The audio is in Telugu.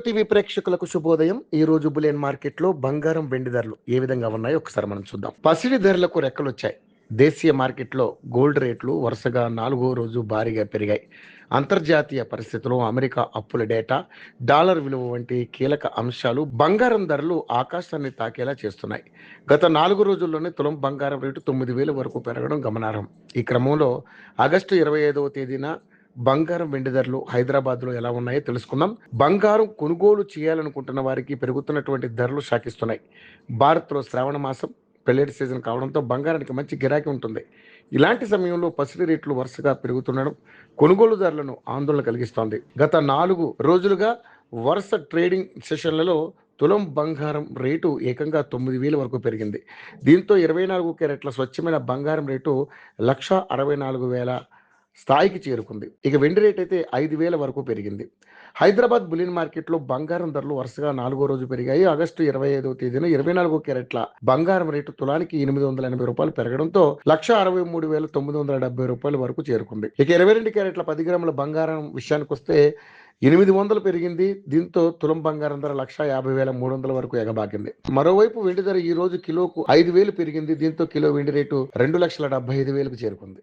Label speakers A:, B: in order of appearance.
A: టీవీ ప్రేక్షకులకు శుభోదయం. ఈ రోజు బులియన్ మార్కెట్లో బంగారం వెండి ధరలు ఏ విధంగా ఉన్నాయో ఒకసారి మనం చూద్దాం. పసిడి ధరలకు రెక్కలొచ్చాయి. దేశీయ మార్కెట్లో గోల్డ్ రేట్లు వరుసగా 4వ రోజు భారీగా పెరిగాయి. అంతర్జాతీయ పరిస్థితులు, అమెరికా అప్పుల డేటా, డాలర్ విలువ వంటి కీలక అంశాలు బంగారం ధరలు ఆకాశాన్ని తాకేలా చేస్తున్నాయి. గత 4 రోజుల్లోనే తులం బంగారం రేటు 9,000 వరకు పెరగడం గమనార్హం. ఈ క్రమంలో ఆగస్టు 25వ తేదీన బంగారం వెండి ధరలు హైదరాబాద్లో ఎలా ఉన్నాయో తెలుసుకుందాం. బంగారం కొనుగోలు చేయాలనుకుంటున్న వారికి పెరుగుతున్నటువంటి ధరలు షాకిస్తున్నాయి. భారత్లో శ్రావణ మాసం పెళ్లిటి సీజన్ కావడంతో బంగారానికి మంచి గిరాకీ ఉంటుంది. ఇలాంటి సమయంలో పసిడి రేట్లు వరుసగా పెరుగుతుండడం కొనుగోలుదారులను ఆందోళన కలిగిస్తోంది. గత 4 రోజులుగా వరుస ట్రేడింగ్ సెషన్లలో తులం బంగారం రేటు ఏకంగా 9,000 వరకు పెరిగింది. దీంతో 24 క్యారెట్ల స్వచ్ఛమైన బంగారం రేటు 1,64,000 స్థాయికి చేరుకుంది. ఇక వెండి రేట్ అయితే 5,000 వరకు పెరిగింది. హైదరాబాద్ బులియన్ మార్కెట్లో బంగారం ధరలు వరుసగా 4వ రోజు పెరిగాయి. ఆగస్టు 25వ తేదీన 24 క్యారెట్ల బంగారం రేటు తులానికి రూ. 880 పెరగడంతో 1,63,970 వరకు చేరుకుంది. ఇక 22 క్యారెట్ల 10 గ్రాముల బంగారం విషయానికి వస్తే 800 పెరిగింది. దీంతో తులం బంగారం ధర 1,50,300 వరకు ఎగబాకింది. మరోవైపు వెండి ధర ఈ రోజు కిలోకు 5,000 పెరిగింది. దీంతో కిలో వెండి రేటు 2,75,000కు చేరుకుంది.